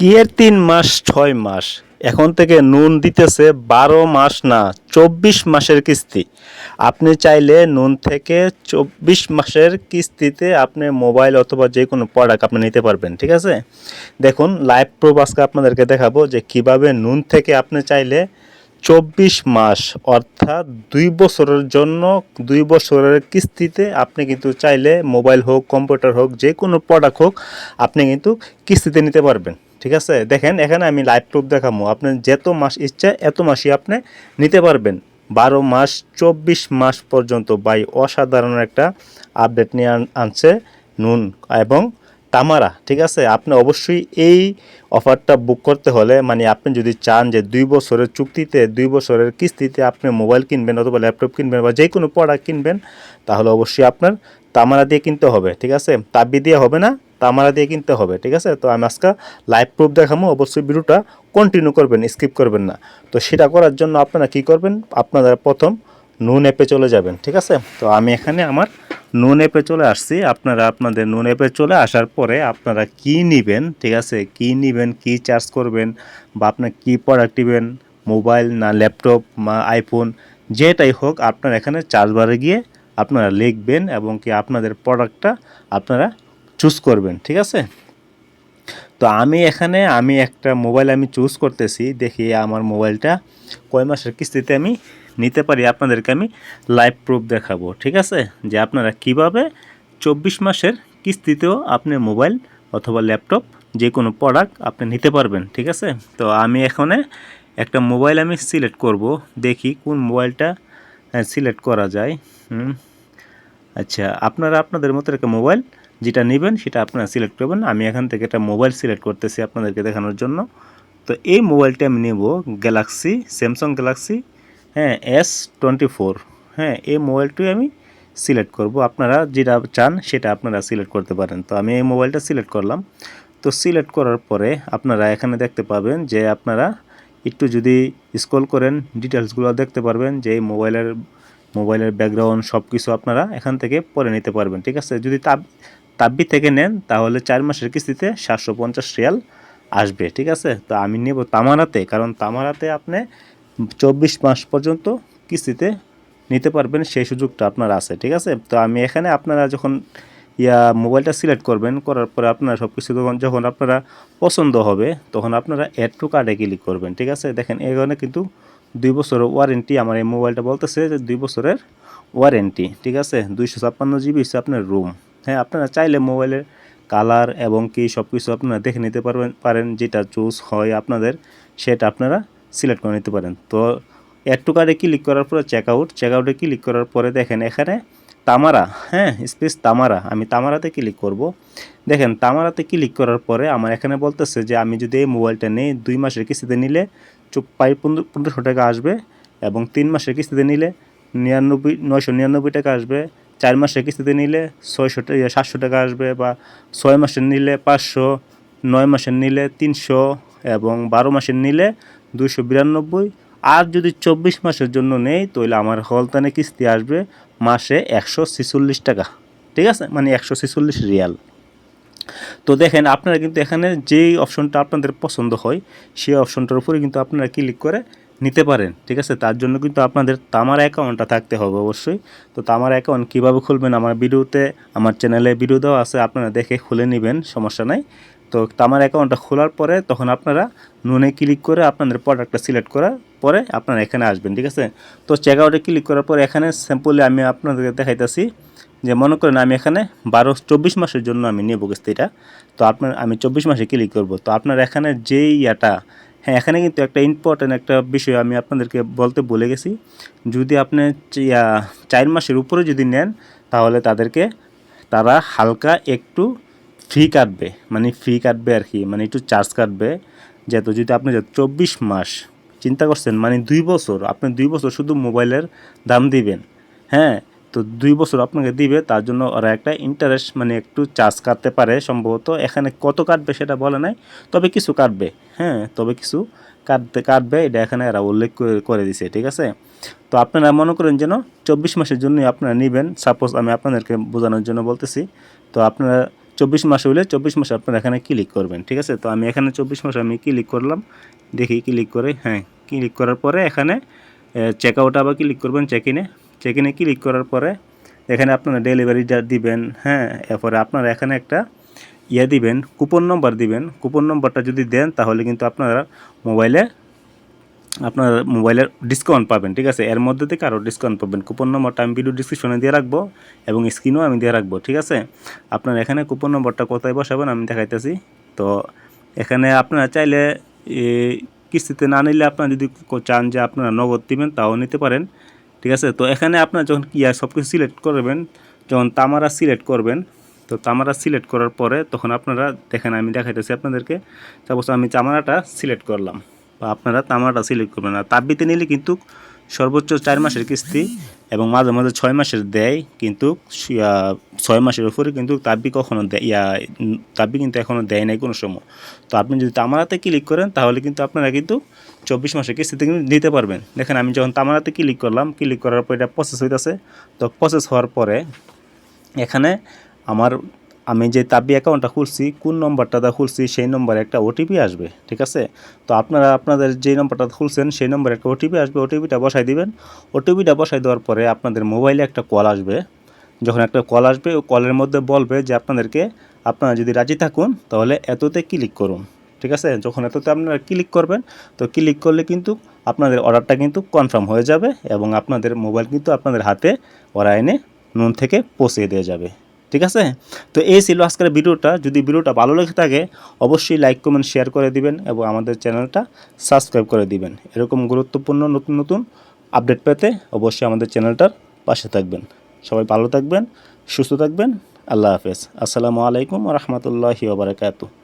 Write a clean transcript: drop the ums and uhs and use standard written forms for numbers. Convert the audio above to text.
কি এর ৩ মাস ৬ মাস এখন থেকে নুন দিতেছে ১২ মাস না ২৪ মাসের কিস্তি। আপনি চাইলে নুন থেকে ২৪ মাসের কিস্তিতে আপনি মোবাইল অথবা যে কোনো প্রোডাক্ট আপনি নিতে পারবেন। ঠিক আছে, দেখুন লাইভ প্রুফ আজকে আপনাদেরকে দেখাবো যে কিভাবে নুন থেকে আপনি চাইলে ২৪ মাস অর্থাৎ ২ বছরের জন্য ২ বছরের কিস্তিতে আপনি কিন্তু চাইলে মোবাইল হোক কম্পিউটার হোক যে কোনো প্রোডাক্ট হোক আপনি কিন্তু কিস্তিতে নিতে পারবেন। ঠিক আছে, দেখেন এখানে আমি লাইভ প্রুফ দেখাবো, আপনি যত মাস ইচ্ছা এত মাসই আপনি নিতে পারবেন। ১২ মাস ২৪ মাস পর্যন্ত ভাই অসাধারণ একটা আপডেট নিয়ে আনছে নুন এবং তামারা। ঠিক আছে, আপনি অবশ্যই এই অফারটা বুক করতে হলে মানে আপনি যদি চান যে ২ বছরের চুক্তিতে ২ বছরের কিস্তিতে আপনি মোবাইল কিনবেন অথবা ল্যাপটপ কিনবেন বা যে কোনো প্রোডাক্ট কিনবেন, তাহলে অবশ্যই আপনার তামারা দিয়ে কিনতে হবে। ঠিক আছে, তাবি দিয়ে হবে না, তামারা দিয়ে কিনতে হবে। ঠিক আছে, তো আমি আজকে লাইভ প্রুফ দেখাবো, অবশ্যই ভিডিওটা কন্টিনিউ করবেন, স্কিপ করবেন না। তো সেটা করার জন্য আপনারা কি করবেন, আপনারা প্রথম নুন অ্যাপে চলে যাবেন। ঠিক আছে, তো আমি এখানে আমার নুন অ্যাপে চলে আসছি। আপনারা আপনাদের নুন অ্যাপে চলে আসার পরে আপনারা কি নেবেন, ঠিক আছে, কি নেবেন, কি চার্জ করবেন বা আপনার কী প্রোডাক্ট নেবেন, মোবাইল না ল্যাপটপ বা আইফোন যেটাই হোক, আপনারা এখানে চার্জ বারে গিয়ে আপনারা লিখবেন এবং কি আপনাদের প্রোডাক্টটা আপনারা চুজ করবেন। ঠিক আছে, তো আমি এখানে একটা মোবাইল আমি চুজ করতেছি, দেখি আমার মোবাইলটা কয় মাসের কিস্তিতে আমি নিতে পারি। আপনাদেরকে আমি লাইভ প্রুফ দেখাবো। ঠিক আছে, যে আপনারা কিভাবে ২৪ মাসের কিস্তিতেও আপনি মোবাইল অথবা ল্যাপটপ যে কোনো প্রোডাক্ট আপনি নিতে পারবেন। ঠিক আছে, তো আমি এখানে একটা মোবাইল আমি সিলেক্ট করব, দেখি কোন মোবাইলটা সিলেক্ট করা যায়। আচ্ছা, আপনারা আপনাদের মতো একটা মোবাইল যেটা নেবেন সেটা আপনারা সিলেক্ট করবেন। আমি এখান থেকে একটা মোবাইল সিলেক্ট করতেছি আপনাদেরকে দেখানোর জন্য। তো এই মোবাইলটা আমি নেব গ্যালাক্সি, স্যামসাং গ্যালাক্সি S24। এই মোবাইলটি আমি সিলেক্ট করব। আপনারা যেটা চান সেটা আপনারা সিলেক্ট করতে পারেন। তো আমি এই মোবাইলটা সিলেক্ট করলাম। তো সিলেক্ট করার পরে আপনারা এখানে দেখতে পাবেন যে আপনারা একটু যদি স্ক্রল করেন ডিটেলসগুলো দেখতে পারবেন যে এই মোবাইলের ব্যাকগ্রাউন্ড সব কিছু আপনারা এখান থেকে পরে নিতে পারবেন। ঠিক আছে, যদি তাব্বি থেকে নেন তাহলে 4 মাসের কিস্তিতে 750 রিয়াল আসবে। ঠিক আছে, তো আমি নেব তামারাতে, কারণ তামারাতে আপনি 24 মাস পর্যন্ত কিস্তিতে নিতে পারবেন, সেই সুযোগটা আপনার আছে। ঠিক আছে, তো আমি এখানে আপনারা যখন মোবাইলটা সিলেক্ট করবেন, করার পরে আপনারা সব কিছু যখন আপনারা পছন্দ হবে তখন আপনারা অ্যাড টু কার্ডে ক্লিক করবেন। ঠিক আছে, দেখেন এখানে কিন্তু 2 বছরের ওয়ারেন্টি, আমার এই মোবাইলটা বলতেছে যে 2 বছরের ওয়ারেন্টি। ঠিক আছে, 256 জিবি হচ্ছে আপনার রুম। আপনারা চাইলে মোবাইলের কালার এবং কি সব কিছু আপনারা দেখে নিতে পারেন, যেটা চুজ হয় আপনাদের সেটা আপনারা সিলেক্ট করে নিতে পারেন। তো অ্যাড টু কার্ডে ক্লিক করার পরে চেকআউটে ক্লিক করার পরে দেখেন এখানে তামারা, স্পেস তামারা, আমি তামারাতে ক্লিক করব। দেখেন তামারাতে ক্লিক করার পরে আমার এখানে বলতেছে যে আমি যদি এই মোবাইলটা নেই 2 মাসের কিস্তিতে নিলে 1500 টাকা আসবে এবং 3 মাসের কিস্তিতে নিলে 999 টাকা আসবে, 4 মাসের কিস্তিতে নিলে 700 টাকা আসবে, বা 6 মাসের নিলে 500, 9 মাসের নিলে 300 এবং 12 মাসের নিলে 292। আর যদি 24 মাসের জন্য নেই তাহলে আমার হলতানে কিস্তি আসবে মাসে 146 টাকা। ঠিক আছে, মানে 146 রিয়াল। তো দেখেন আপনারা কিন্তু এখানে যেই অপশনটা আপনাদের পছন্দ হয় সেই অপশনটার উপরে কিন্তু আপনারা ক্লিক করে নিতে পারেন। ঠিক আছে, তার জন্য কিন্তু আপনাদের তামারা অ্যাকাউন্টটা থাকতে হবে অবশ্যই। তো তামারা অ্যাকাউন্ট কীভাবে খুলবেন আমার ভিডিওতে, আমার চ্যানেলে ভিডিও দেওয়া আছে, আপনারা দেখে খুলে নেবেন, সমস্যা নাই। তো তামারা অ্যাকাউন্টটা খোলার পরে তখন আপনারা নুনে ক্লিক করে আপনাদের প্রোডাক্টটা সিলেক্ট করার পরে আপনারা এখানে আসবেন। ঠিক আছে, তো চেকআউটে ক্লিক করার পরে এখানে স্যাম্পলে আমি আপনাদেরকে দেখাইতেছি যে মনে করেন আমি এখানে 24 মাসের জন্য আমি নেব কিস্তিটা। তো আমি 24 মাসে ক্লিক করব। তো আপনার এখানে যেই এখানে কিন্তু একটা ইম্পর্টেন্ট একটা বিষয় আমি আপনাদেরকে বলতে ভুলে গেছি। যদি আপনি 4 মাসের উপরে যদি নেন তাহলে তারা হালকা একটু ফি কাটবে, মানে ফি কাটবে আর কি, মানে একটু চার্জ কাটবে। যেহেতু যদি আপনি 24 মাস চিন্তা করছেন, মানে 2 বছর, আপনি 2 বছর শুধু মোবাইলের দাম দিবেন। তো 2 বছর আপনাকে দিবে, তার জন্য ওরা একটা ইন্টারেস্ট মানে একটু চার্জ কাটতে পারে সম্ভবত। এখানে কত কাটবে সেটা বলে নাই, তবে কিছু কাটবে। তবে কিছু কাটবে, এটা এখানে এরা উল্লেখ করে দিছে। ঠিক আছে, তো আপনারা মনে করেন যেন 24 মাসের জন্যই আপনারা নেবেন, সাপোজ আমি আপনাদেরকে বোঝানোর জন্য বলতেছি। তো আপনারা 24 মাস হলে 24 মাসে আপনারা এখানে ক্লিক করবেন, ঠিক আছে। তো আমি এখানে 24 মাসে আমি ক্লিক করলাম, দেখি ক্লিক করে, হ্যাঁ ক্লিক করার পরে এখানে চেক আউট আবার ক্লিক করবেন, চেক ইনে ক্লিক করার পরে এখানে আপনারা ডেলিভারি দিবেন, হ্যাঁ। এরপরে আপনারা এখানে একটা দিবেন, কুপন নম্বর দিবেন। কুপন নম্বরটা যদি দেন তাহলে কিন্তু আপনারা মোবাইলের ডিসকাউন্ট পাবেন, ঠিক আছে। এর মধ্যে থেকে আরও ডিসকাউন্ট পাবেন। কুপন নম্বরটা আমি ভিডিও ডিসক্রিপশনে দিয়ে রাখবো এবং স্ক্রিনেও আমি দিয়ে রাখবো, ঠিক আছে। আপনারা এখানে কুপন নম্বরটা কোথায় বসাবেন আমি দেখাইতেছি। তো এখানে আপনারা চাইলে কিস্তিতে না নিলে আপনারা যদি চান যে আপনারা নগদ দিবেন তাও নিতে পারেন, ঠিক আছে। তো এখানে আপনারা যখন সব কিছু সিলেক্ট করবেন, যখন তামারা সিলেক্ট করবেন, তো তামারা সিলেক্ট করার পরে তখন আপনারা দেখেন আমি দেখাইতেছি আপনাদেরকে। সাপোজ আমি তামারাটা সিলেক্ট করলাম, বা আপনারা তামারাটা সিলেক্ট করবেন। আর তাবিতে নিলে কিন্তু সর্বোচ্চ 4 মাসের কিস্তি এবং মাঝে মাঝে 6 মাসের দেয়, কিন্তু 6 মাসের উপরে কিন্তু তাবি কখনো তাবি কিন্তু এখনও দেয় নাই কোনো সময়। তো আপনি যদি তামারাতে ক্লিক করেন তাহলে কিন্তু আপনারা কিন্তু 24 মাসের কিস্তিতে কিন্তু নিতে পারবেন। দেখেন আমি যখন তামারাতে ক্লিক করলাম, ক্লিক করার পর এটা প্রসেস হইতেছে। তো প্রসেস হওয়ার পরে এখানে আমি যে তাবি অ্যাকাউন্টটা খুলছি, কোন নম্বরটা খুলছি সেই নম্বরে একটা ওটিপি আসবে, ঠিক আছে। তো আপনারা আপনাদের যে নম্বরটা খুলছেন সেই নম্বরে একটা ওটিপি আসবে, ওটিপিটা বসাই দিবেন। ওটিপিটা বসাই দেওয়ার পরে আপনাদের মোবাইলে একটা কল আসবে। যখন একটা কল আসবে ওই কলের মধ্যে বলবে যে আপনারা যদি রাজি থাকুন তাহলে এততে ক্লিক করুন, ঠিক আছে। যখন এততে আপনারা ক্লিক করবেন, তো ক্লিক করলে কিন্তু আপনাদের অর্ডারটা কিন্তু কনফার্ম হয়ে যাবে এবং আপনাদের মোবাইল কিন্তু আপনাদের হাতে ওরা এনে নুন থেকে পৌঁছে দিয়ে যাবে, ঠিক আছে। তো এই ছিল আজকের ভিডিওটা। যদি ভিডিওটা ভালো লেগে থাকে অবশ্যই লাইক কমেন্ট শেয়ার করে দিবেন এবং আমাদের চ্যানেলটা সাবস্ক্রাইব করে দিবেন। এরকম গুরুত্বপূর্ণ নতুন নতুন আপডেট পেতে অবশ্যই আমাদের চ্যানেলটার পাশে থাকবেন। সবাই ভালো থাকবেন, সুস্থ থাকবেন। আল্লাহ হাফেজ। আসসালামু আলাইকুম ওয়া রাহমাতুল্লাহি ওয়া বারাকাতুহু।